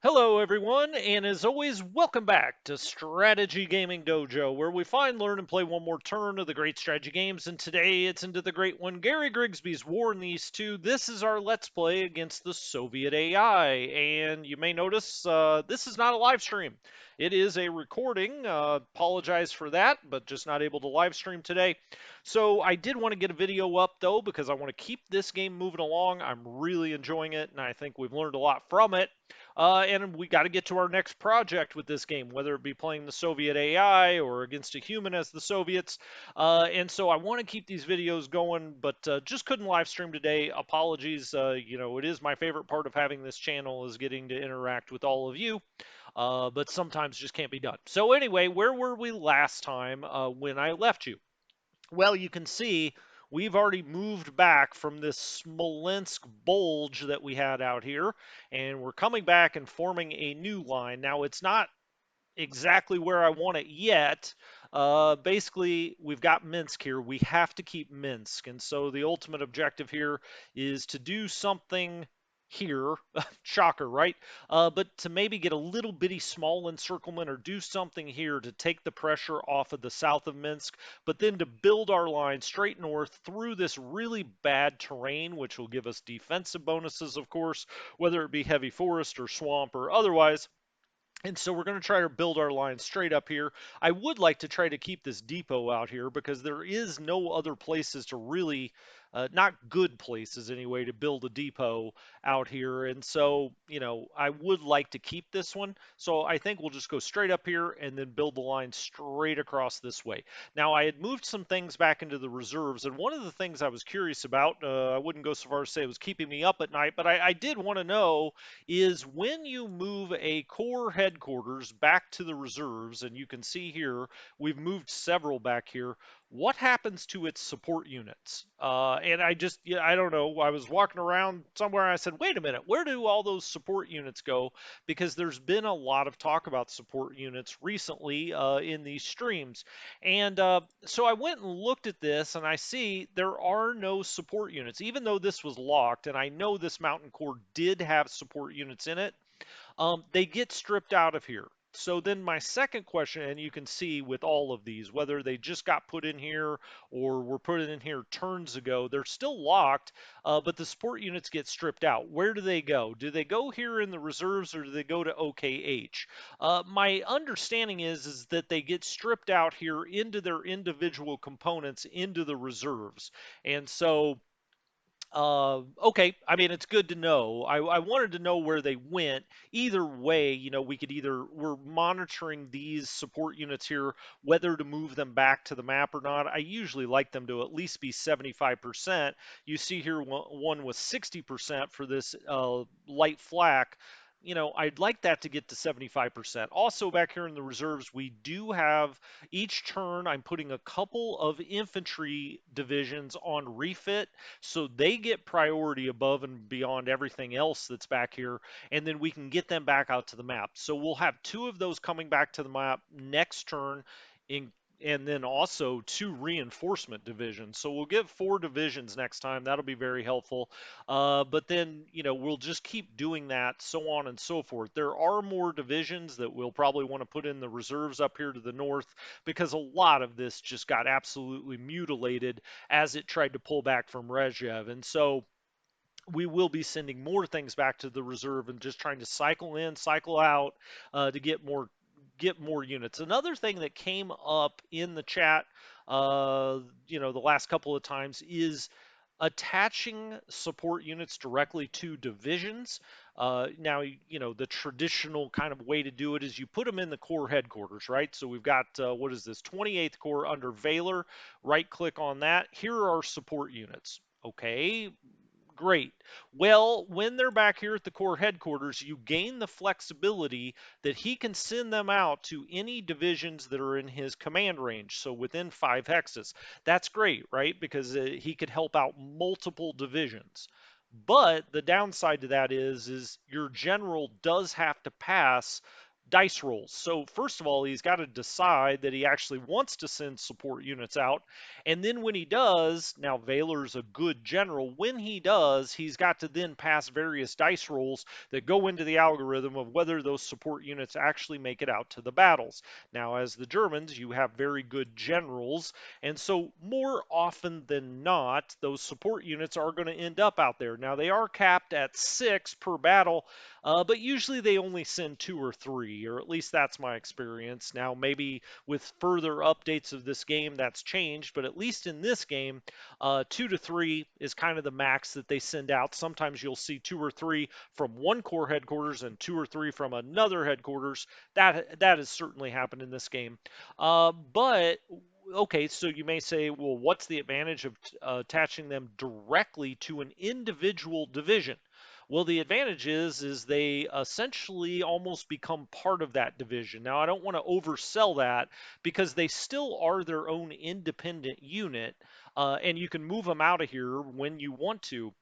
Hello, everyone, and as always, welcome back to Strategy Gaming Dojo, where we find, learn, and play one more turn of the great strategy games. And today it's into the great one, Gary Grigsby's War in the East 2. This is our Let's Play against the Soviet AI. And you may notice this is not a live stream, it is a recording. Apologize for that, but just not able to live stream today. So I did want to get a video up, though, because I want to keep this game moving along. I'm really enjoying it, and I think we've learned a lot from it. And we got to get to our next project with this game, whether it be playing the Soviet AI or against a human as the Soviets. And so I want to keep these videos going, but just couldn't live stream today. Apologies. It is my favorite part of having this channel is getting to interact with all of you. But sometimes just can't be done. So anyway, where were we last time when I left you? Well, you can see we've already moved back from this Smolensk bulge that we had out here, and we're coming back and forming a new line. Now, it's not exactly where I want it yet. Basically, we've got Minsk here. We have to keep Minsk. And so the ultimate objective here is to do something here. Shocker, right? But to maybe get a little bitty small encirclement or do something here to take the pressure off of the south of Minsk, but then to build our line straight north through this really bad terrain, which will give us defensive bonuses, of course, whether it be heavy forest or swamp or otherwise. And so we're going to try to build our line straight up here. I would like to try to keep this depot out here because there is no other places to really, not good places anyway, to build a depot out here. And so, I would like to keep this one. So I think we'll just go straight up here and then build the line straight across this way. Now, I had moved some things back into the reserves. And one of the things I was curious about, I wouldn't go so far as to say it was keeping me up at night, but I did want to know is when you move a core headquarters back to the reserves, and you can see here, we've moved several back here, what happens to its support units? And yeah, I don't know. I was walking around somewhere and I said, wait a minute, where do all those support units go? Because there's been a lot of talk about support units recently in these streams. And so I went and looked at this and I see there are no support units, even though this was locked. And I know this mountain core did have support units in it. They get stripped out of here. So then my second question, and you can see with all of these, whether they just got put in here or were put in here turns ago, they're still locked, but the support units get stripped out. Where do they go? Do they go here in the reserves or do they go to OKH? My understanding is that they get stripped out here into their individual components into the reserves. And so okay. I mean, it's good to know. I wanted to know where they went. Either way, we could we're monitoring these support units here, whether to move them back to the map or not. I usually like them to at least be 75%. You see here one was 60% for this light flak. I'd like that to get to 75%. Also, back here in the reserves, we do have each turn, I'm putting a couple of infantry divisions on refit so they get priority above and beyond everything else that's back here, and then we can get them back out to the map. So we'll have two of those coming back to the map next turn, in, and then also two reinforcement divisions. So we'll get 4 divisions next time. That'll be very helpful. But then, we'll just keep doing that, so on and so forth. There are more divisions that we'll probably want to put in the reserves up here to the north because a lot of this just got absolutely mutilated as it tried to pull back from Rezhev. And so we will be sending more things back to the reserve and just trying to cycle in, cycle out to get more units. Another thing that came up in the chat, the last couple of times is attaching support units directly to divisions. Now, the traditional kind of way to do it is you put them in the core headquarters, right? So we've got, what is this, 28th Corps under Valor. Right click on that. Here are our support units. Okay, great. Well, when they're back here at the core headquarters, you gain the flexibility that he can send them out to any divisions that are in his command range, so within 5 hexes. That's great, right? Because he could help out multiple divisions. But the downside to that is your general does have to pass dice rolls. So first of all, he's got to decide that he actually wants to send support units out. And then when he does, now Valor's a good general. When he does, he's got to then pass various dice rolls that go into the algorithm of whether those support units actually make it out to the battles. Now, as the Germans, you have very good generals, and so more often than not, those support units are going to end up out there. Now, they are capped at 6 per battle, but usually they only send 2 or 3, or at least that's my experience. Now, maybe with further updates of this game, that's changed, but at least in this game, 2 to 3 is kind of the max that they send out. Sometimes you'll see 2 or 3 from one core headquarters and 2 or 3 from another headquarters. That has certainly happened in this game. But okay, so you may say, well, what's the advantage of attaching them directly to an individual division? Well, the advantage is they essentially almost become part of that division. Now, I don't want to oversell that because they still are their own independent unit, and you can move them out of here when you want to.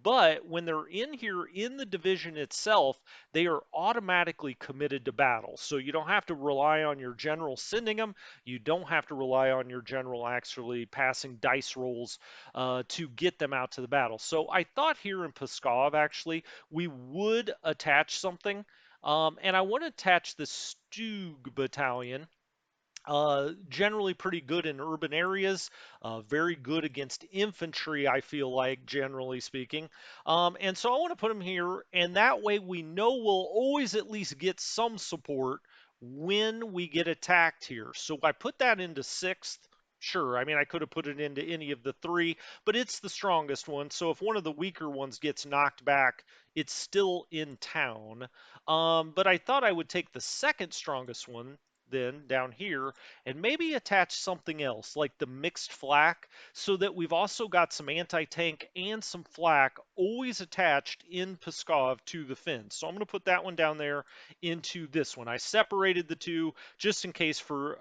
But when they're in here in the division itself, they are automatically committed to battle. So you don't have to rely on your general sending them. You don't have to rely on your general actually passing dice rolls to get them out to the battle. So I thought here in Pskov, actually, we would attach something. And I want to attach the Stug Battalion. Generally pretty good in urban areas, very good against infantry, I feel like, generally speaking. And so I want to put them here, and that way we know we'll always at least get some support when we get attacked here. So I put that into sixth. Sure, I mean, I could have put it into any of the three, but it's the strongest one. So if one of the weaker ones gets knocked back, it's still in town. But I thought I would take the second strongest one then down here and maybe attach something else like the mixed flak so that we've also got some anti-tank and some flak always attached in Pskov to the fins. So I'm going to put that one down there into this one. I separated the two just in case for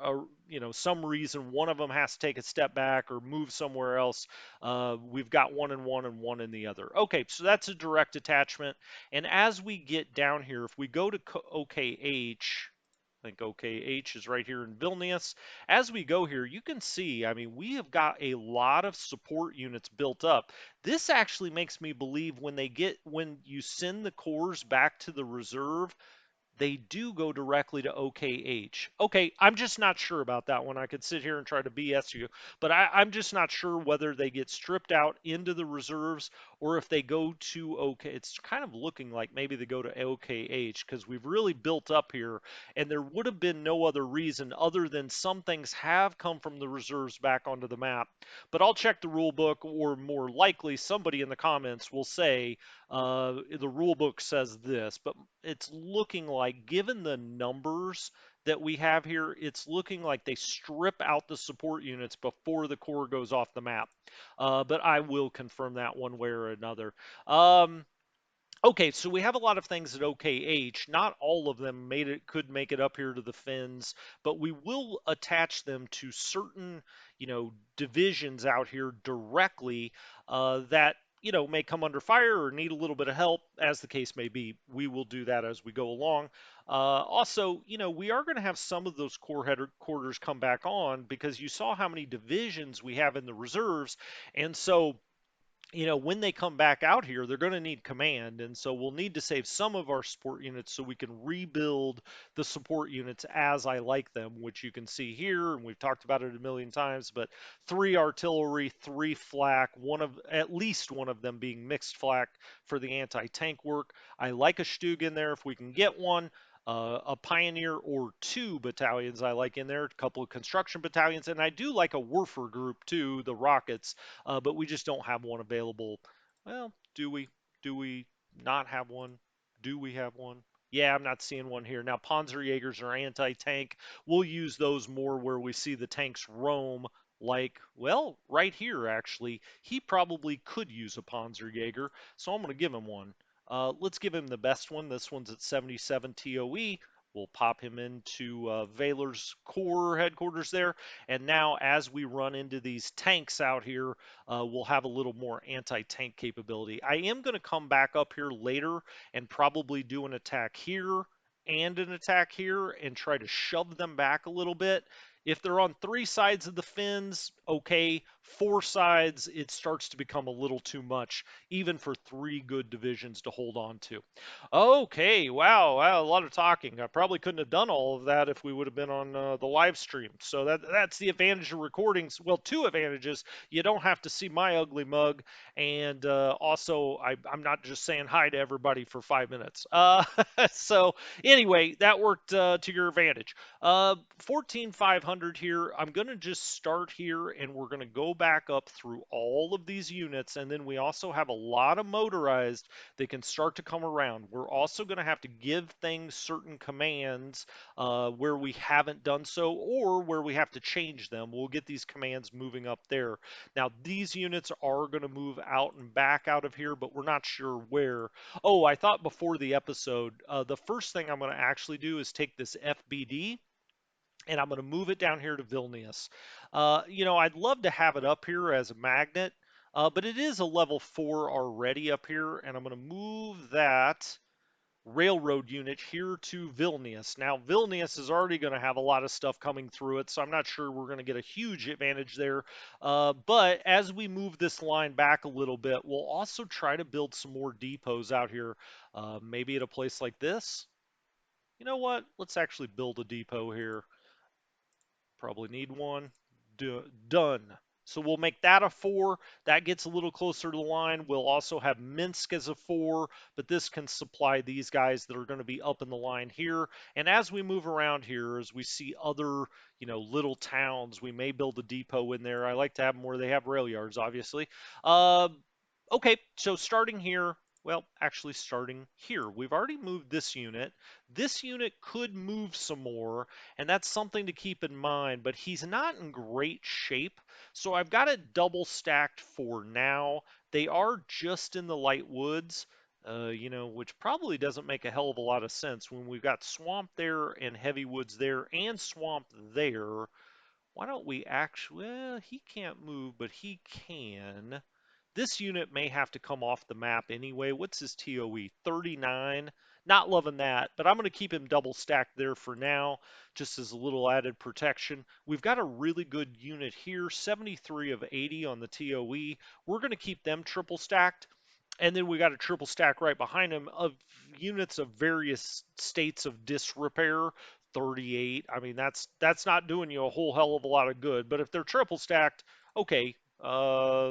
some reason one of them has to take a step back or move somewhere else. We've got one in one and one in the other. Okay, so that's a direct attachment. And as we get down here, if we go to OKH, I think OKH is right here in Vilnius. As we go here, you can see, I mean, we have got a lot of support units built up. This actually makes me believe when you send the cores back to the reserve, they do go directly to OKH. Okay, I'm just not sure about that one. I could sit here and try to BS you, but I'm just not sure whether they get stripped out into the reserves or if they go to OK. It's kind of looking like maybe they go to OKH because we've really built up here, and there would have been no other reason other than some things have come from the reserves back onto the map. But I'll check the rule book, or more likely, somebody in the comments will say the rule book says this, but it's looking like, given the numbers that we have here, it's looking like they strip out the support units before the core goes off the map. But I will confirm that one way or another. Okay, so we have a lot of things at OKH. Not all of them could make it up here to the fins, but we will attach them to certain, divisions out here directly that may come under fire or need a little bit of help, as the case may be. We will do that as we go along. Also, we are going to have some of those core headquarters come back on because you saw how many divisions we have in the reserves, and so when they come back out here, they're going to need command. And so we'll need to save some of our support units so we can rebuild the support units as I like them, which you can see here. And we've talked about it a million times, but 3 artillery, 3 flak, at least one of them being mixed flak for the anti-tank work. I like a Stug in there if we can get one. A Pioneer or 2 battalions I like in there, a couple of construction battalions, and I do like a Werfer group too, the rockets, but we just don't have one available. Well, do we? Do we not have one? Do we have one? Yeah, I'm not seeing one here. Now, Panzerjägers are anti-tank. We'll use those more where we see the tanks roam, like, well, right here, actually. He probably could use a Panzerjäger, so I'm going to give him one. Let's give him the best one. This one's at 77 TOE. We'll pop him into Valor's core headquarters there. And now as we run into these tanks out here, we'll have a little more anti-tank capability. I am going to come back up here later and probably do an attack here and an attack here and try to shove them back a little bit. If they're on three sides of the fins, okay. Four sides, it starts to become a little too much, even for three good divisions to hold on to. Okay, wow, wow, a lot of talking. I probably couldn't have done all of that if we would have been on the live stream. So that's the advantage of recordings. Well, two advantages. You don't have to see my ugly mug, and also I'm not just saying hi to everybody for 5 minutes. So anyway, that worked to your advantage. 14,500 here. I'm going to just start here and we're going to go back up through all of these units. And then we also have a lot of motorized that can start to come around. We're also going to have to give things certain commands where we haven't done so or where we have to change them. We'll get these commands moving up there. Now, these units are going to move out and back out of here, but we're not sure where. Oh, I thought before the episode, the first thing I'm going to actually do is take this FBD and I'm going to move it down here to Vilnius. I'd love to have it up here as a magnet, but it is a level 4 already up here, and I'm going to move that railroad unit here to Vilnius. Now, Vilnius is already going to have a lot of stuff coming through it, so I'm not sure we're going to get a huge advantage there. But as we move this line back a little bit, we'll also try to build some more depots out here, maybe at a place like this. You know what? Let's actually build a depot here. Probably need one. Done. So we'll make that a 4. That gets a little closer to the line. We'll also have Minsk as a 4, but this can supply these guys that are going to be up in the line here. And as we move around here, as we see other, little towns, we may build a depot in there. I like to have them where they have rail yards, obviously. Uh, okay, so starting here, well, actually starting here. We've already moved this unit. This unit could move some more, and that's something to keep in mind, but he's not in great shape. So I've got it double stacked for now. They are just in the light woods, which probably doesn't make a hell of a lot of sense when we've got swamp there and heavy woods there and swamp there. Why don't we actually, well, he can't move, but he can. This unit may have to come off the map anyway. What's his TOE? 39. Not loving that, but I'm going to keep him double stacked there for now, just as a little added protection. We've got a really good unit here, 73 of 80 on the TOE. We're going to keep them triple stacked. And then we got a triple stack right behind him of units of various states of disrepair. 38. I mean, that's not doing you a whole hell of a lot of good. But if they're triple stacked, okay,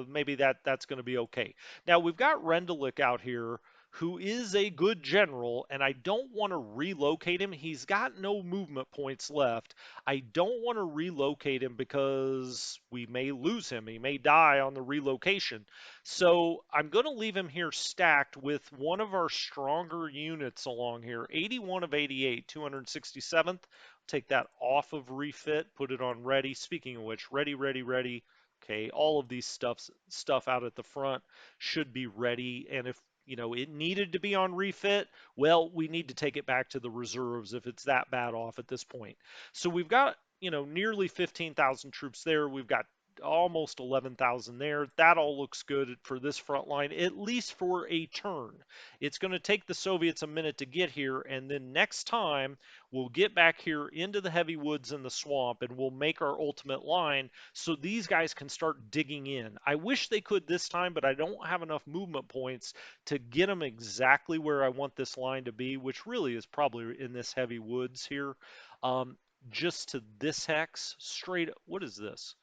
maybe that's going to be okay. Now we've got Rendelik out here, who is a good general, and I don't want to relocate him. He's got no movement points left. I don't want to relocate him because we may lose him. He may die on the relocation. So I'm going to leave him here stacked with one of our stronger units along here, 81 of 88, 267th. Take that off of refit, put it on ready. Speaking of which, ready, ready, ready. Okay, all of these stuff out at the front should be ready. And if it needed to be on refit, well, we need to take it back to the reserves if it's that bad off at this point. So we've got nearly 15,000 troops there. We've got almost 11,000 there. That all looks good for this front line, at least for a turn. It's going to take the Soviets a minute to get here, and then next time we'll get back here into the heavy woods and the swamp, and we'll make our ultimate line so these guys can start digging in. I wish they could this time, but I don't have enough movement points to get them exactly where I want this line to be, which really is probably in this heavy woods here. Um, just to this hex, straight, what is this?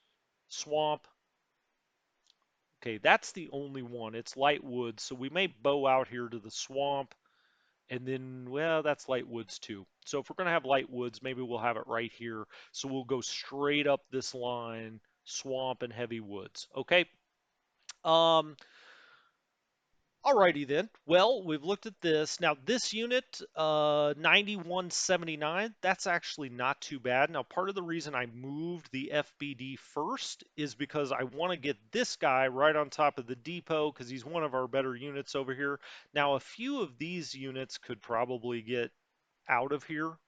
Swamp. Okay, that's the only one. It's light woods, so we may bow out here to the swamp, and then, well, that's light woods too. So if we're going to have light woods, maybe we'll have it right here. So we'll go straight up this line, swamp and heavy woods. Okay. Um, Alrighty then. Well, we've looked at this. Now, this unit, 9179, that's actually not too bad. Now, part of the reason I moved the FBD first is because I want to get this guy right on top of the depot because he's one of our better units over here. Now, a few of these units could probably get out of here.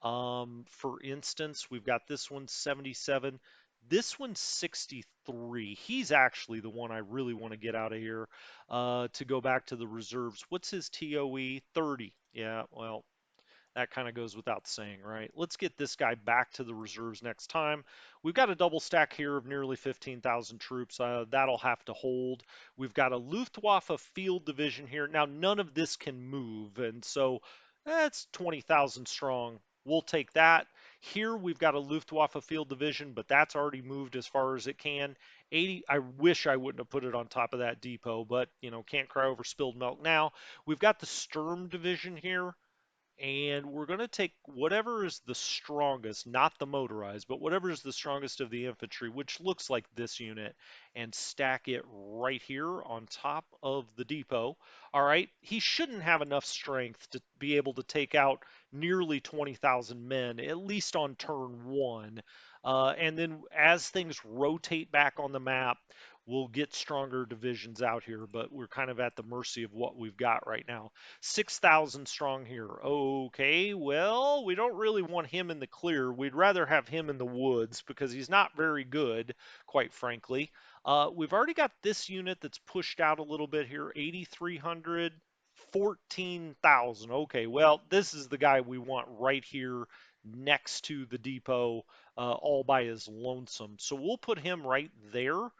For instance, we've got this one 77. This one's 63. He's actually the one I really want to get out of here to go back to the reserves. What's his TOE? 30. Yeah, well, That kind of goes without saying, right? Let's get this guy back to the reserves next time. We've got a double stack here of nearly 15,000 troops. That'll have to hold. We've got a Luftwaffe field division here. Now, none of this can move, and so that's 20,000 strong. We'll take that. Here we've got a Luftwaffe field division, but that's already moved as far as it can. 80, I wish I wouldn't have put it on top of that depot, but can't cry over spilled milk now. We've got the Sturm division here, and we're going to take whatever is the strongest, not the motorized, but whatever is the strongest of the infantry, which looks like this unit, and stack it right here on top of the depot. All right, he shouldn't have enough strength to be able to take out nearly 20,000 men, at least on turn one. And then as things rotate back on the map, we'll get stronger divisions out here, but we're kind of at the mercy of what we've got right now. 6,000 strong here. Okay, well, we don't really want him in the clear. We'd rather have him in the woods because he's not very good, quite frankly. We've already got this unit that's pushed out a little bit here, 8,300, 14,000. Okay, well, this is the guy we want right here next to the depot, all by his lonesome. So we'll put him right there.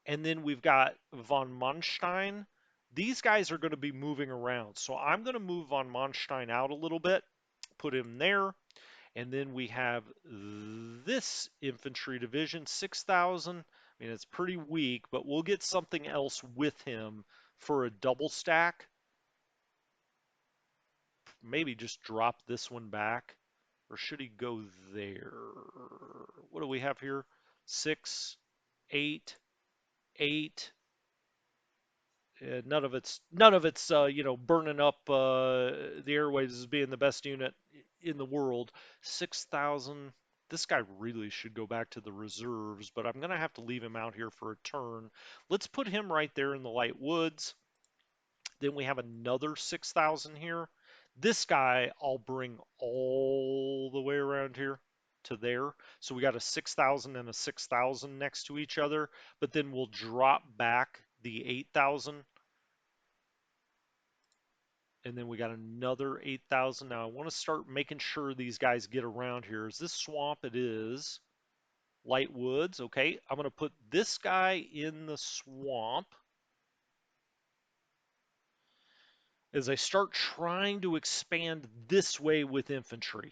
And then we've got von Manstein. These guys are going to be moving around. So I'm going to move von Manstein out a little bit, put him there. And then we have this infantry division, 6,000. I mean, it's pretty weak, but we'll get something else with him for a double stack. Maybe just drop this one back. Or should he go there? What do we have here? 6, 8, 8, none of it's burning up the airways as being the best unit in the world. 6,000. This guy really should go back to the reserves, but I'm gonna have to leave him out here for a turn. Let's put him right there in the light woods. Then we have another 6,000 here. This guy I'll bring all the way around here to there. So we got a 6,000 and a 6,000 next to each other, but then we'll drop back the 8,000, and then we got another 8,000. Now I want to start making sure these guys get around here. Is this swamp? It is. Light woods. Okay, I'm going to put this guy in the swamp as I start trying to expand this way with infantry.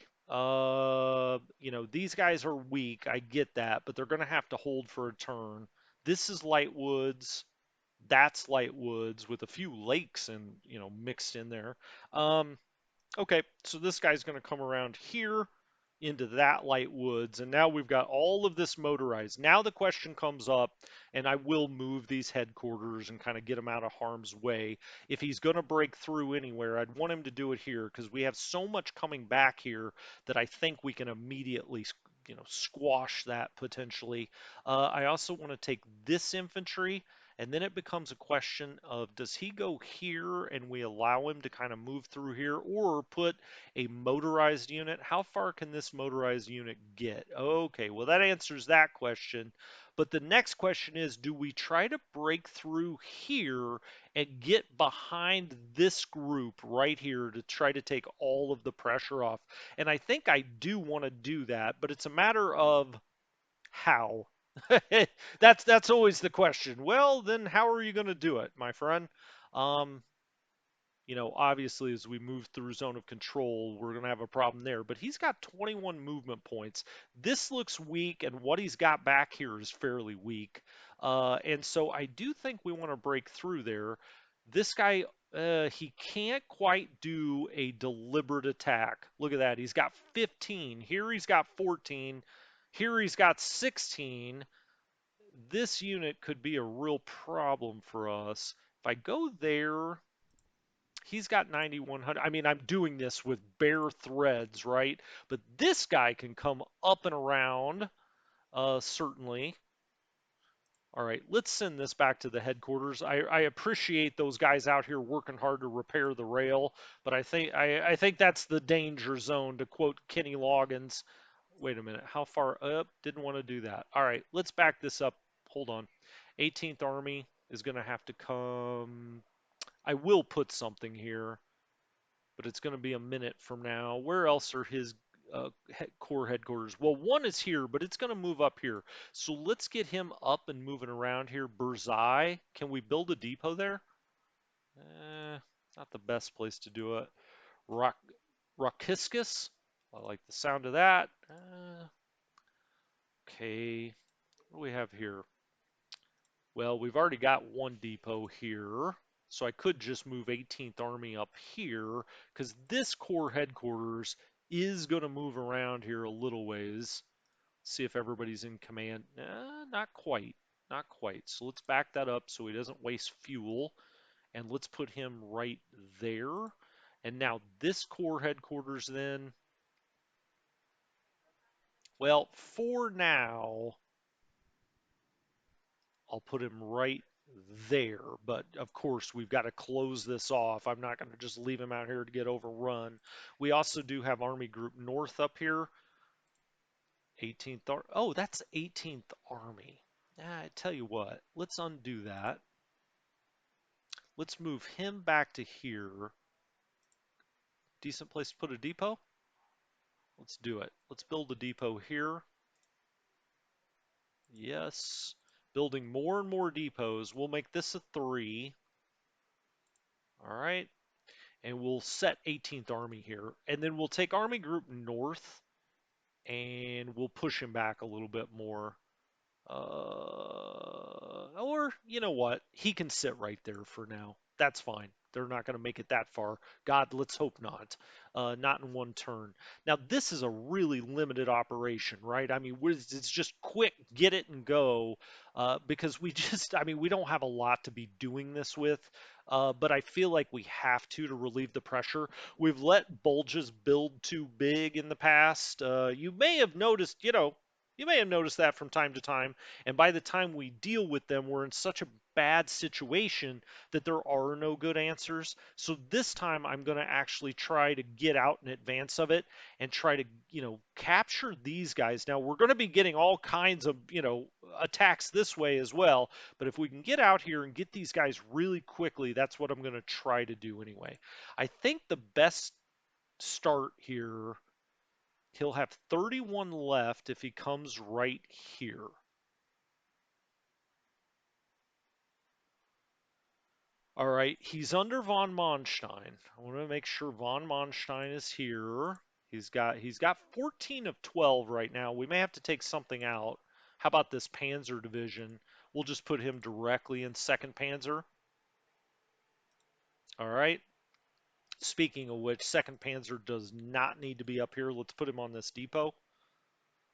These guys are weak. I get that, but they're going to have to hold for a turn. This is light woods. That's light woods with a few lakes and mixed in there. Okay, so this guy's going to come around here into that light woods, and now we've got all of this motorized. Now the question comes up, and I will move these headquarters and kind of get him out of harm's way. If he's going to break through anywhere, I'd want him to do it here because we have so much coming back here that I think we can immediately squash that potentially. I also want to take this infantry, and then it becomes a question of does he go here and we allow him to kind of move through here, or put a motorized unit? How far can this motorized unit get? Okay, well, that answers that question. But the next question is, do we try to break through here and get behind this group right here to try to take all of the pressure off? And I think I do want to do that, but it's a matter of how. That's always the question. Well, then how are you going to do it, my friend? Um, obviously, as we move through zone of control, we're going to have a problem there. But he's got 21 movement points. This looks weak, and what he's got back here is fairly weak. And so I do think we want to break through there. This guy, he can't quite do a deliberate attack. Look at that. He's got 15. Here he's got 14. Here he's got 16. This unit could be a real problem for us. If I go there, he's got 9,100. I mean, I'm doing this with bare threads, right? But this guy can come up and around, certainly. All right, let's send this back to the headquarters. I appreciate those guys out here working hard to repair the rail, but I think that's the danger zone, to quote Kenny Loggins. Wait a minute, how far up? Didn't want to do that. All right, let's back this up. Hold on. 18th Army is going to have to come. I will put something here, but it's going to be a minute from now. Where else are his core headquarters? Well, one is here, but it's going to move up here. So let's get him up and moving around here. Burzai, can we build a depot there? Not the best place to do it. Rock, Rockiscus, I like the sound of that. Okay, what do we have here? Well, we've already got one depot here, so I could just move 18th Army up here, because this Corps headquarters is going to move around here a little ways. See if everybody's in command. Not quite. Not quite. So let's back that up so he doesn't waste fuel, and let's put him right there. And now this Corps headquarters then, well, for now, I'll put him right there. But of course, we've got to close this off. I'm not going to just leave him out here to get overrun. We also do have Army Group North up here. 18th Oh, that's 18th Army. I tell you what, let's undo that. Let's move him back to here. Decent place to put a depot? Let's do it. Let's build a depot here. Yes. Building more and more depots. We'll make this a 3. All right. And we'll set 18th Army here. And then we'll take Army Group North and we'll push him back a little bit more. Or, you know what? He can sit right there for now. That's fine. They're not going to make it that far. God, let's hope not. Not in one turn. Now, this is a really limited operation, right? I mean, it's just quick, get it and go. Because we just, I mean, we don't have a lot to be doing this with. But I feel like we have to relieve the pressure. We've let bulges build too big in the past. You may have noticed, you may have noticed that from time to time, and by the time we deal with them, we're in such a bad situation that there are no good answers. So this time I'm going to actually try to get out in advance of it and try to, capture these guys. Now we're going to be getting all kinds of, attacks this way as well, but if we can get out here and get these guys really quickly, that's what I'm going to try to do anyway. I think the best start here, he'll have 31 left if he comes right here. All right, he's under von Manstein. I want to make sure von Manstein is here. He's got 14 of 12 right now. We may have to take something out. How about this Panzer division? We'll just put him directly in 2nd Panzer. All right. Speaking of which, 2nd Panzer does not need to be up here. Let's put him on this depot.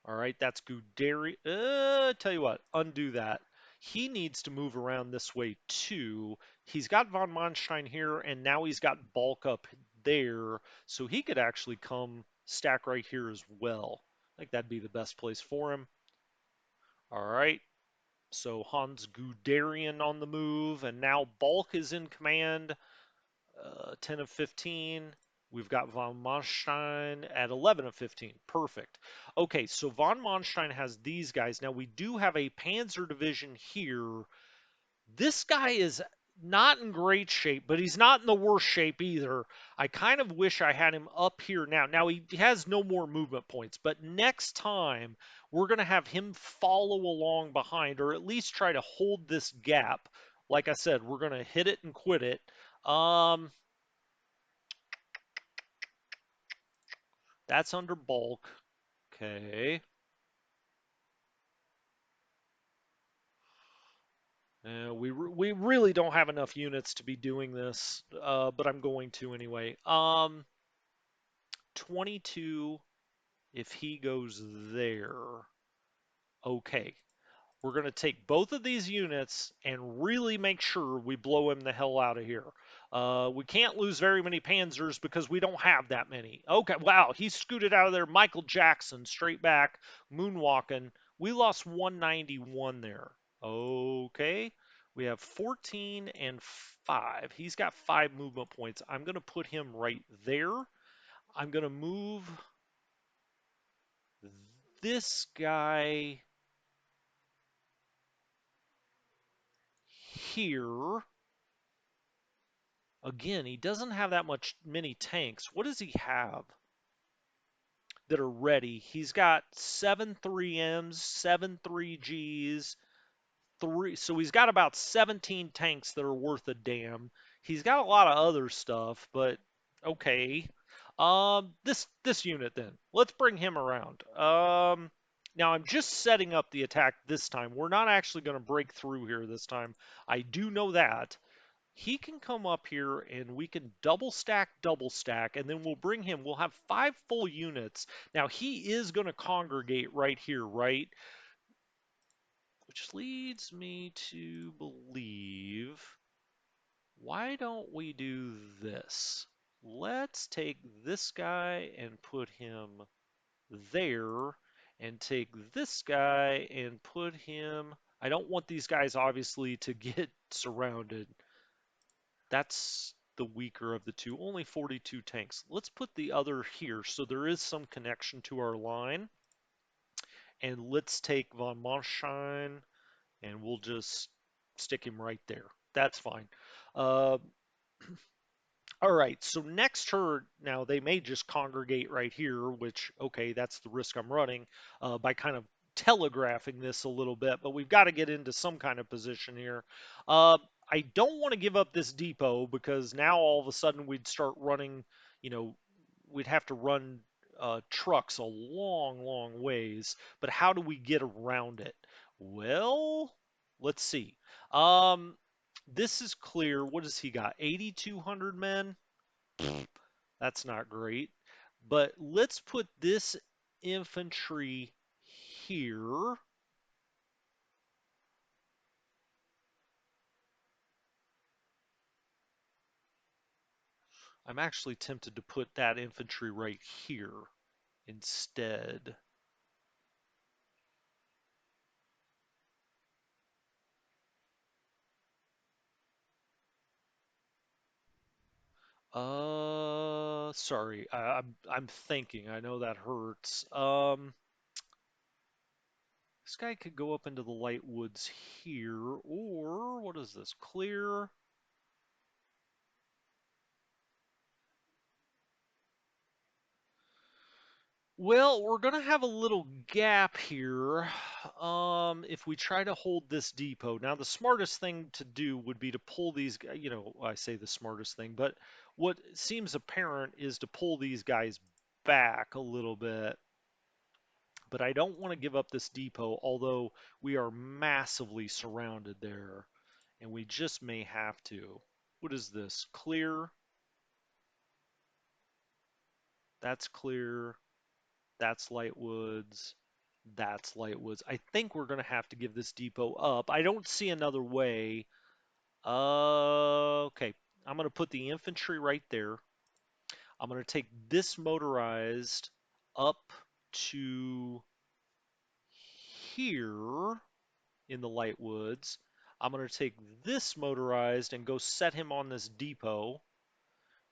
All right, that's Guderi. Tell you what, undo that. He needs to move around this way too. He's got von Manstein here, and now he's got Bulk up there, so he could actually come stack right here as well. I think that'd be the best place for him. All right, so Hans Guderian on the move, and now Bulk is in command. 10 of 15. We've got von Manstein at 11 of 15. Perfect. Okay, so von Manstein has these guys. Now, we do have a Panzer division here. This guy is not in great shape, but he's not in the worst shape either. I kind of wish I had him up here now. Now, he has no more movement points, but next time we're going to have him follow along behind, or at least try to hold this gap. Like I said, we're going to hit it and quit it. That's under bulk. Okay. We really don't have enough units to be doing this, but I'm going to anyway. 22 if he goes there. Okay. We're going to take both of these units and really make sure we blow him the hell out of here. We can't lose very many Panzers because we don't have that many. Okay, wow, he scooted out of there. Michael Jackson, straight back, moonwalking. We lost 191 there. Okay, we have 14 and 5. He's got 5 movement points. I'm going to put him right there. I'm going to move this guy here. Again, he doesn't have that many tanks. What does he have that are ready? He's got 7 3Ms, 7 3Gs, three. So he's got about 17 tanks that are worth a damn. He's got a lot of other stuff, but okay. This unit then. Let's bring him around. Now I'm just setting up the attack this time. We're not actually going to break through here this time. I do know that. He can come up here and we can double stack, and then we'll bring him. We'll have 5 full units. Now he is going to congregate right here, right? Which leads me to believe, why don't we do this? Let's take this guy and put him there, and take this guy and put him. I don't want these guys obviously to get surrounded. That's the weaker of the two, only 42 tanks. Let's put the other here so there is some connection to our line. And let's take von Manstein and we'll just stick him right there. That's fine. Uh, all right, so next turn, now they may just congregate right here, which, okay, that's the risk I'm running by kind of telegraphing this a little bit, but we've got to get into some kind of position here. I don't want to give up this depot because now all of a sudden we'd start running, you know, we'd have to run trucks a long, long ways, but how do we get around it? Well, let's see. Um, this is clear. What has he got? 8,200 men? That's not great. But let's put this infantry here. I'm actually tempted to put that infantry right here instead. Sorry, I'm thinking. I know that hurts. This guy could go up into the light woods here, or what is this? Clear. Well, we're going to have a little gap here if we try to hold this depot. Now, the smartest thing to do would be to pull these, I say the smartest thing, but what seems apparent is to pull these guys back a little bit. But I don't want to give up this depot, although we are massively surrounded there, and we just may have to. What is this? Clear. That's clear. That's light woods. That's light woods. I think we're going to have to give this depot up. I don't see another way. Okay. I'm going to put the infantry right there. I'm going to take this motorized up to here in the light woods. I'm going to take this motorized and go set him on this depot.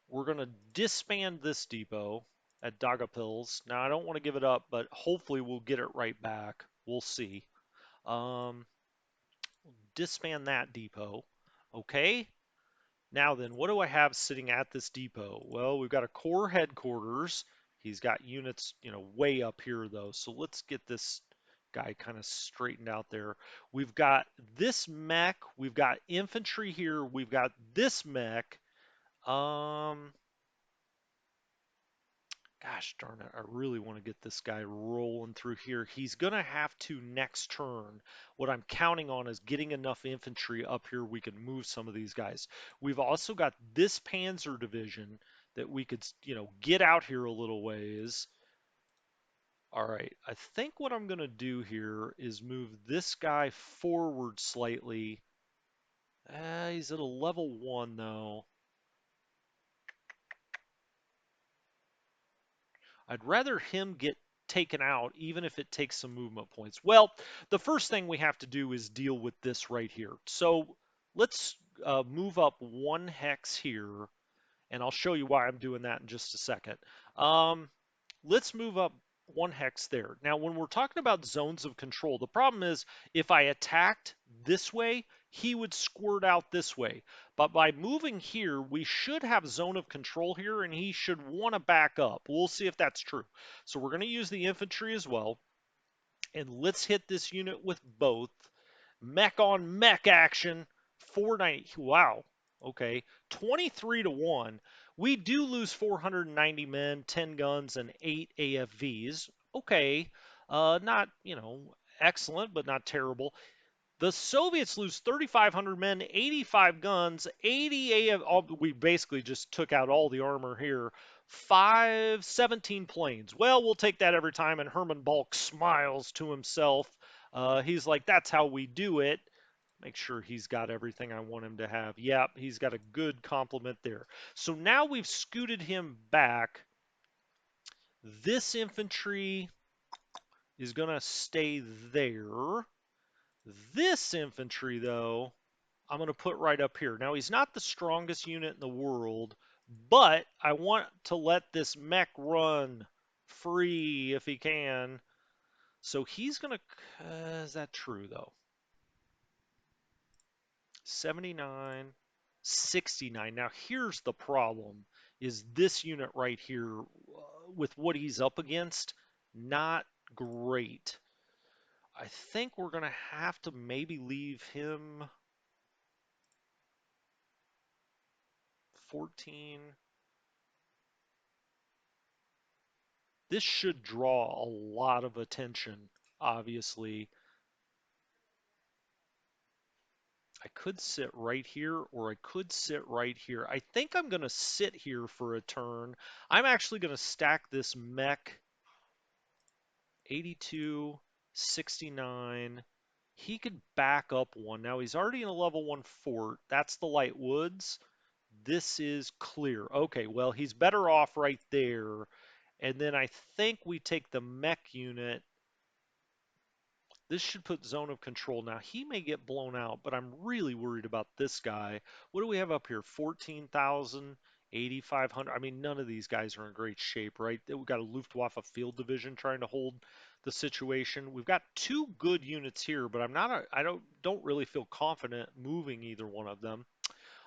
We're going to disband this depot at Dagapils. Now, I don't want to give it up, but hopefully we'll get it right back. We'll see. Um, disband that depot. Okay. Now then, what do I have sitting at this depot? Well, we've got a core headquarters. He's got units, way up here though. So let's get this guy kind of straightened out there. We've got this mech. We've got infantry here. We've got this mech. Um, Gosh darn it, I really want to get this guy rolling through here. He's going to have to next turn. What I'm counting on is getting enough infantry up here we can move some of these guys. We've also got this Panzer division that we could, get out here a little ways. All right, I think what I'm going to do here is move this guy forward slightly. He's at a level 1 though. I'd rather him get taken out, even if it takes some movement points. Well, the first thing we have to do is deal with this right here. So let's move up 1 hex here, and I'll show you why I'm doing that in just a second. Let's move up 1 hex there. Now, when we're talking about zones of control, the problem is if I attacked this way, he would squirt out this way. But by moving here, we should have zone of control here, and he should want to back up. We'll see if that's true. So we're going to use the infantry as well. And let's hit this unit with both. Mech on mech action. 490. Wow. Okay. 23 to 1. We do lose 490 men, 10 guns, and 8 AFVs. Okay. Not, excellent, but not terrible. The Soviets lose 3,500 men, 85 guns, 80 AF. We basically just took out all the armor here. 17 planes. Well, we'll take that every time. And Herman Balk smiles to himself. He's like, that's how we do it. Make sure he's got everything I want him to have. Yep, he's got a good complement there. So now we've scooted him back. This infantry is going to stay there. This infantry, though, I'm going to put right up here. Now, he's not the strongest unit in the world, but I want to let this mech run free if he can. So he's going to, is that true, though? 79, 69. Now, here's the problem, is this unit right here, with what he's up against, not great. I think we're going to have to maybe leave him 14. This should draw a lot of attention, obviously. I could sit right here, or I could sit right here. I think I'm going to sit here for a turn. I'm actually going to stack this mech. 82, 69. He could back up one. Now he's already in a level 1 fort. That's the light woods. This is clear. Okay, well, he's better off right there. And then I think we take the mech unit. This should put zone of control. Now, he may get blown out, but I'm really worried about this guy. What do we have up here? 14,000, 8,500. I mean, none of these guys are in great shape, right? We've got a Luftwaffe field division trying to hold the situation. We've got two good units here, but I don't really feel confident moving either one of them.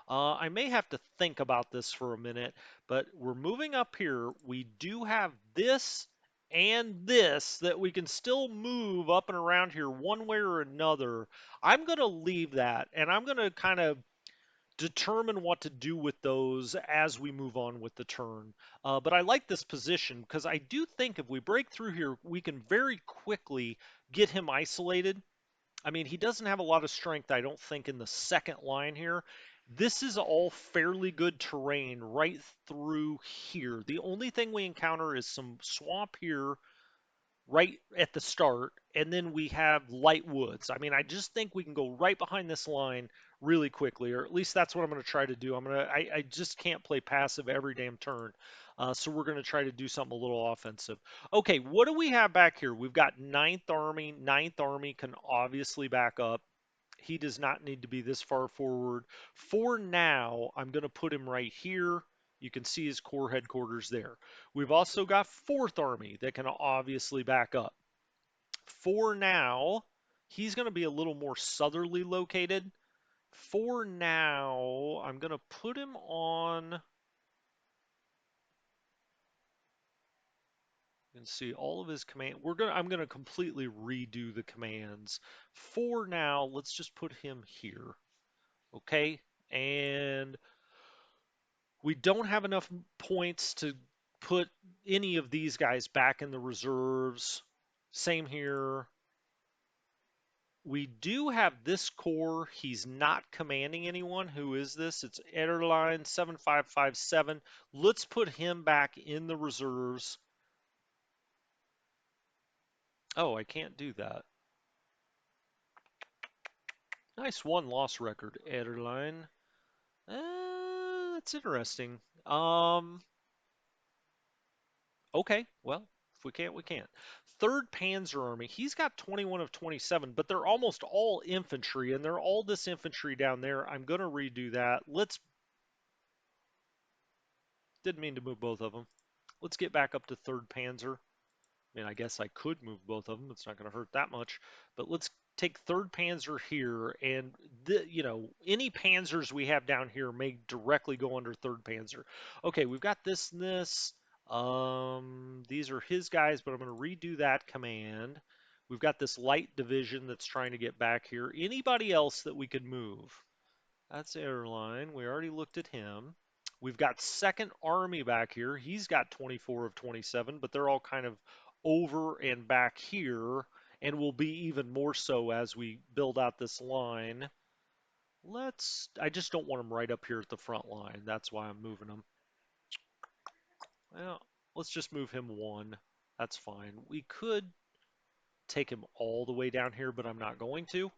I may have to think about this for a minute, but we're moving up here. We do have this and this that we can still move up and around here one way or another. I'm going to leave that, and I'm going to kind of determine what to do with those as we move on with the turn. But I like this position because I do think if we break through here, we can very quickly get him isolated. I mean, he doesn't have a lot of strength, I don't think, in the second line here. This is all fairly good terrain right through here. The only thing we encounter is some swamp here right at the start, and then we have light woods. I mean, I just think we can go right behind this line really quickly, or at least that's what I'm going to try to do. I just can't play passive every damn turn. So we're going to try to do something a little offensive. Okay, what do we have back here? We've got Ninth Army. Ninth Army can obviously back up. He does not need to be this far forward. For now, I'm going to put him right here. You can see his core headquarters there. We've also got 4th Army that can obviously back up. For now, he's going to be a little more southerly located. For now, I'm going to put him on. You can see all of his command. I'm going to completely redo the commands. For now, let's just put him here. Okay? And we don't have enough points to put any of these guys back in the reserves. Same here. We do have this core. He's not commanding anyone. Who is this? It's Ederline 7557. Let's put him back in the reserves. Oh, I can't do that. Nice one-loss record, Ederline. That's interesting. Okay, well, if we can't, we can't. 3rd Panzer Army, he's got 21 of 27, but they're almost all infantry, and they're all this infantry down there. I'm going to redo that. Didn't mean to move both of them. Let's get back up to 3rd Panzer. I mean, I guess I could move both of them. It's not going to hurt that much. But let's take third Panzer here, and any Panzers we have down here may directly go under third Panzer. Okay, we've got this and this. These are his guys, but I'm going to redo that command. We've got this light division that's trying to get back here. Anybody else that we could move? That's airline. We already looked at him. We've got second army back here. He's got 24 of 27, but they're all kind of over and back here, and will be even more so as we build out this line. I just don't want them right up here at the front line. That's why I'm moving them. Well, let's just move him one. That's fine. We could take him all the way down here, but I'm not going to.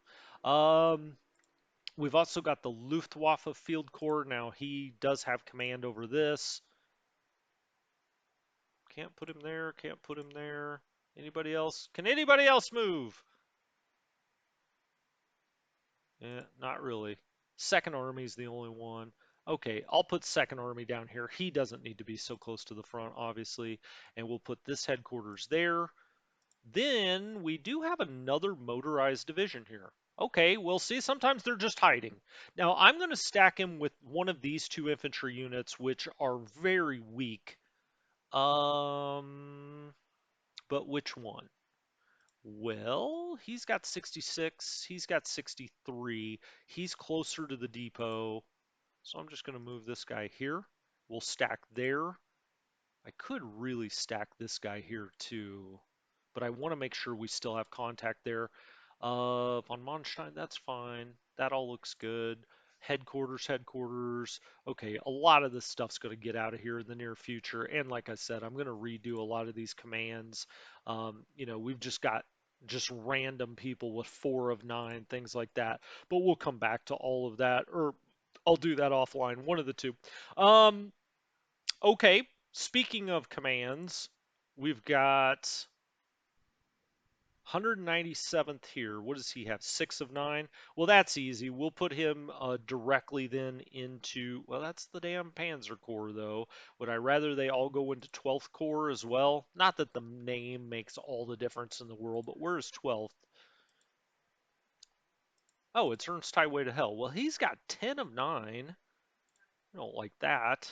We've also got the Luftwaffe Field Corps. Now he does have command over this. Can't put him there. Can't put him there. Anybody else? Can anybody else move? Not really. Second Army is the only one. Okay, I'll put Second Army down here. He doesn't need to be so close to the front, obviously. And we'll put this headquarters there. Then we do have another motorized division here. Okay, we'll see. Sometimes they're just hiding. Now, I'm going to stack him with one of these two infantry units, which are very weak. But which one? Well, he's got 66. He's got 63. He's closer to the depot. So I'm just going to move this guy here. We'll stack there. I could really stack this guy here too, but I want to make sure we still have contact there. Von Manstein, that's fine. That all looks good. Headquarters, headquarters. Okay, a lot of this stuff's going to get out of here in the near future. And like I said, I'm going to redo a lot of these commands. We've just got just random people with 4 of 9, things like that. But we'll come back to all of that, or I'll do that offline, one of the two. Okay, speaking of commands, we've got 197th here. What does he have? 6 of 9? Well, that's easy. We'll put him directly then into, well, that's the damn Panzer Corps, though. Would I rather they all go into 12th Corps as well? Not that the name makes all the difference in the world, but where is 12th? Oh, it's Ernst Highway to Hell. Well, he's got 10 of 9. I don't like that.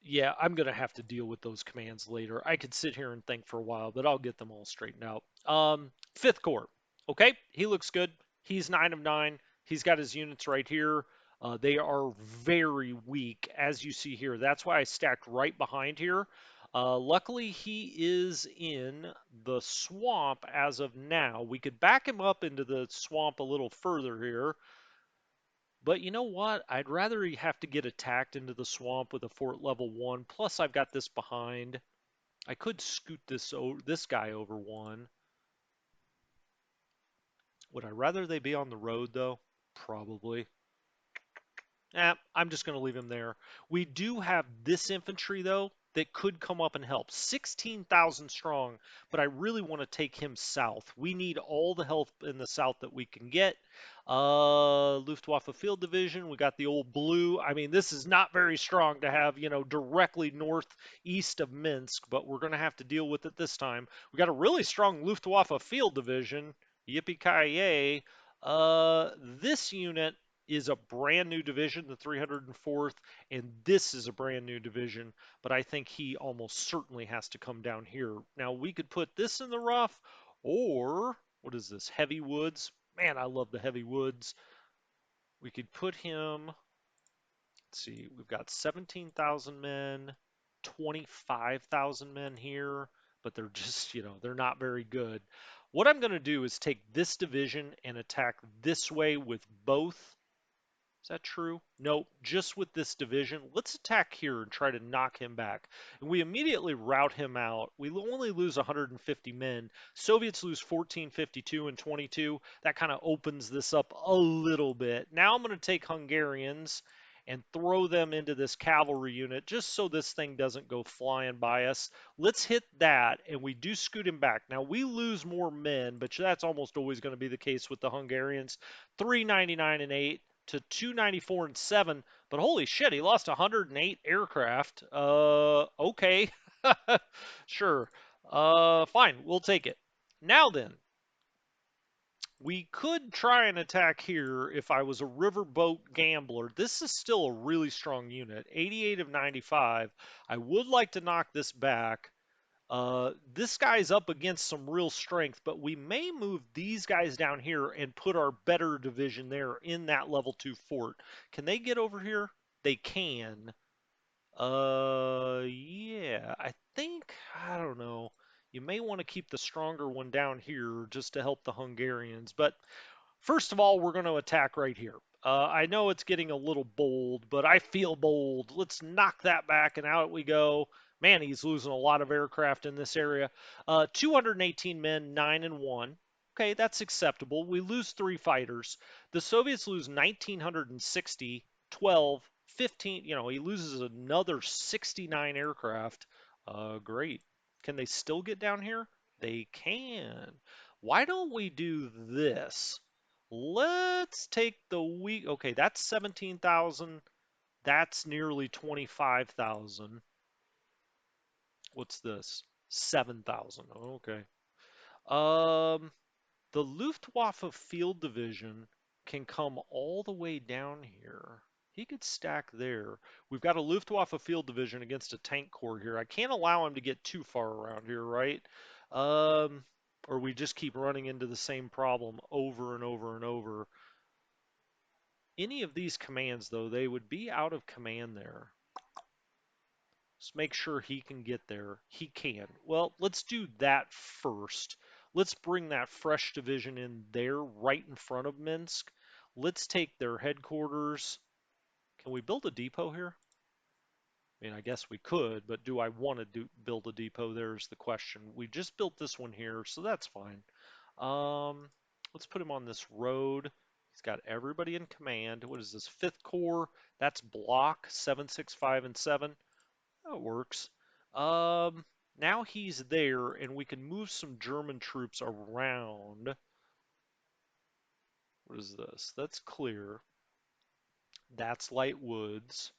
Yeah, I'm going to have to deal with those commands later. I could sit here and think for a while, but I'll get them all straightened out. Fifth Corps. Okay, he looks good. He's 9 of 9. He's got his units right here. They are very weak, as you see here. That's why I stacked right behind here. Luckily, he is in the swamp as of now. We could back him up into the swamp a little further here. But you know what? I'd rather he have to get attacked into the swamp with a fort level 1. Plus, I've got this behind. I could scoot this guy over 1. Would I rather they be on the road, though? Probably. I'm just going to leave him there. We do have this infantry, though, that could come up and help. 16,000 strong, but I really want to take him south. We need all the help in the south that we can get. Luftwaffe Field Division, we got the old blue. I mean, this is not very strong to have, directly northeast of Minsk, but we're going to have to deal with it this time. We got a really strong Luftwaffe Field Division. Yippee-ki-yay. This unit is a brand new division, the 304th, and this is a brand new division, but I think he almost certainly has to come down here. Now, we could put this in the rough, or, what is this, Heavy Woods? Man, I love the Heavy Woods. We could put him, let's see, we've got 17,000 men, 25,000 men here, but they're just, they're not very good. What I'm going to do is take this division and attack this way with both. Is that true? Nope, just with this division. Let's attack here and try to knock him back. And we immediately rout him out. We only lose 150 men. Soviets lose 14, 52, and 22. That kind of opens this up a little bit. Now I'm going to take Hungarians and throw them into this cavalry unit just so this thing doesn't go flying by us. Let's hit that, and we do scoot him back. Now, we lose more men, but that's almost always going to be the case with the Hungarians. 399 and 8 to 294 and 7, But holy shit, he lost 108 aircraft. Okay. Sure. Fine, we'll take it. Now then, we could try and attack here if I was a riverboat gambler. This is still a really strong unit, 88 of 95. I would like to knock this back. This guy's up against some real strength, but we may move these guys down here and put our better division there in that level 2 fort. Can they get over here? They can. Yeah, I think, I don't know. You may want to keep the stronger one down here just to help the Hungarians, but first of all, we're going to attack right here. I know it's getting a little bold, but I feel bold. Let's knock that back, and out we go. Man, he's losing a lot of aircraft in this area. 218 men, 9 and 1. Okay, that's acceptable. We lose 3 fighters. The Soviets lose 1,960, 12, 15. He loses another 69 aircraft. Great. Can they still get down here? They can. Why don't we do this? Let's take the week. Okay, that's 17,000. That's nearly 25,000. What's this? 7,000. Okay. Um, the Luftwaffe Field Division can come all the way down here. He could stack there. We've got a Luftwaffe Field Division against a tank corps here. I can't allow him to get too far around here, right? Um, or we just keep running into the same problem over and over and over. Any of these commands, though, they would be out of command there. Let's make sure he can get there. He can. Well, let's do that first. Let's bring that fresh division in there right in front of Minsk. Let's take their headquarters. Can we build a depot here? I mean, I guess we could, but do I want to build a depot? There's the question. We just built this one here, so that's fine. Um, let's put him on this road. He's got everybody in command. What is this? 5th Corps. That's block 7, 6, 5, and 7. That works. Um, now he's there, and we can move some German troops around. What is this? That's clear. That's light woods.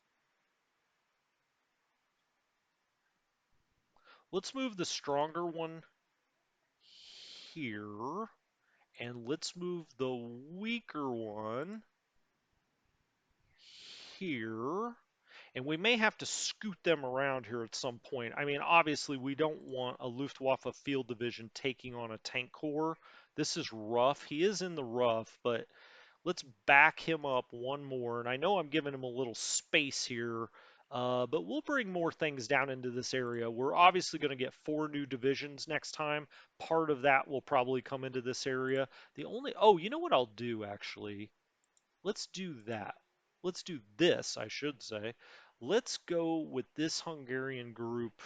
Let's move the stronger one here, and let's move the weaker one here. And we may have to scoot them around here at some point. I mean, obviously, we don't want a Luftwaffe field division taking on a tank corps. This is rough. He is in the rough, but let's back him up one more. And I know I'm giving him a little space here, but we'll bring more things down into this area. We're obviously going to get 4 new divisions next time. Part of that will probably come into this area. Oh, you know what I'll do actually? Let's do that. Let's do this, I should say. Let's go with this Hungarian group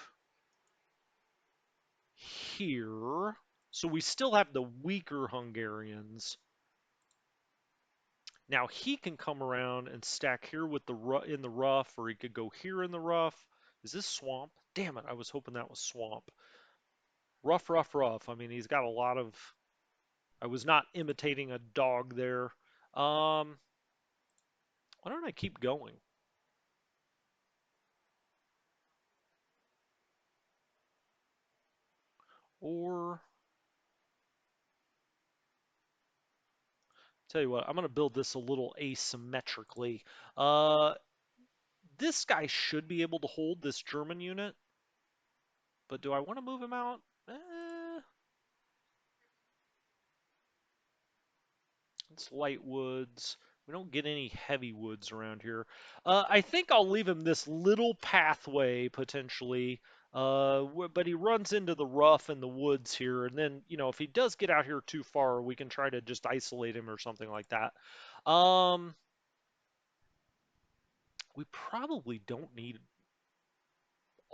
here. So we still have the weaker Hungarians. Now he can come around and stack here with the in the rough, or he could go here in the rough. Is this swamp? Damn it, I was hoping that was swamp. Rough, rough, rough. I mean, he's got a lot of... I was not imitating a dog there. Why don't I keep going? Or... Tell you what, I'm going to build this a little asymmetrically. Uh, this guy should be able to hold this German unit, but do I want to move him out? It's light woods. We don't get any heavy woods around here. I think I'll leave him this little pathway potentially, but he runs into the rough and the woods here. And then, if he does get out here too far, we can try to just isolate him or something like that. We probably don't need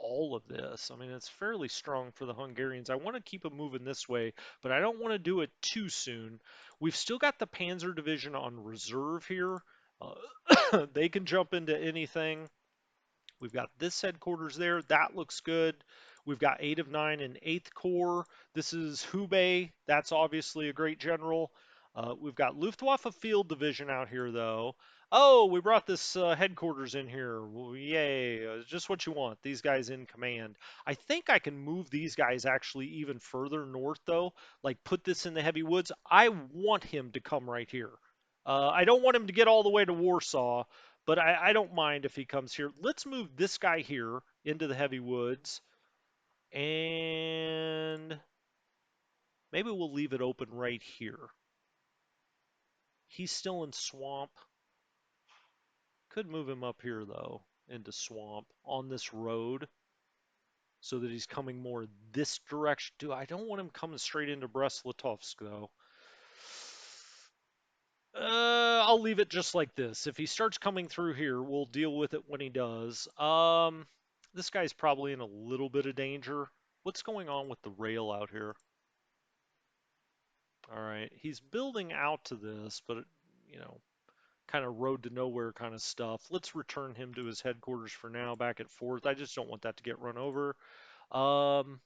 all of this. I mean, it's fairly strong for the Hungarians. I want to keep them moving this way, but I don't want to do it too soon. We've still got the Panzer Division on reserve here. They can jump into anything. We've got this headquarters there. That looks good. We've got 8 of 9 in 8th Corps. This is Hubei. That's obviously a great general. We've got Luftwaffe Field Division out here, though. Oh, we brought this headquarters in here. Well, yay. Just what you want. These guys in command. I think I can move these guys actually even further north, though. Like put this in the heavy woods. I want him to come right here. I don't want him to get all the way to Warsaw, but I don't mind if he comes here. Let's move this guy here into the heavy woods. And maybe we'll leave it open right here. He's still in swamp. Could move him up here though, into swamp on this road so that he's coming more this direction. Dude, I don't want him coming straight into Brest-Litovsk though. I'll leave it just like this. If he starts coming through here, we'll deal with it when he does. This guy's probably in a little bit of danger. What's going on with the rail out here? All right, he's building out to this, but you know, kind of road to nowhere kind of stuff. Let's return him to his headquarters for now, back at 4th. I just don't want that to get run over. Um,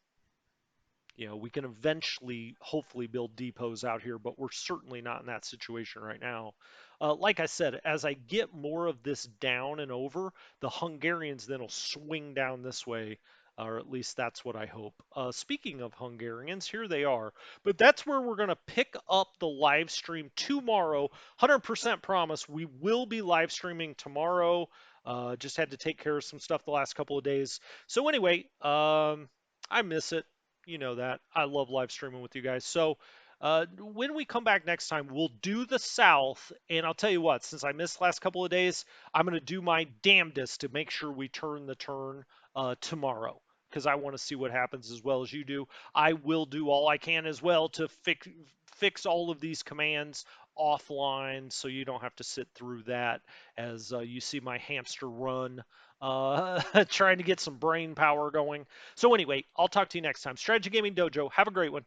we can eventually, hopefully, build depots out here, but we're certainly not in that situation right now. Like I said, as I get more of this down and over, the Hungarians then will swing down this way, or at least that's what I hope. Speaking of Hungarians, here they are. But that's where we're going to pick up the live stream tomorrow. 100% promise we will be live streaming tomorrow. Just had to take care of some stuff the last couple of days. So anyway, I miss it. You know that. I love live streaming with you guys. So when we come back next time, we'll do the South. And I'll tell you what, since I missed last couple of days, I'm going to do my damnedest to make sure we turn the turn tomorrow because I want to see what happens as well as you do. I will do all I can as well to fix all of these commands offline so you don't have to sit through that as you see my hamster run trying to get some brain power going. So anyway, I'll talk to you next time. Strategy Gaming Dojo. Have a great one.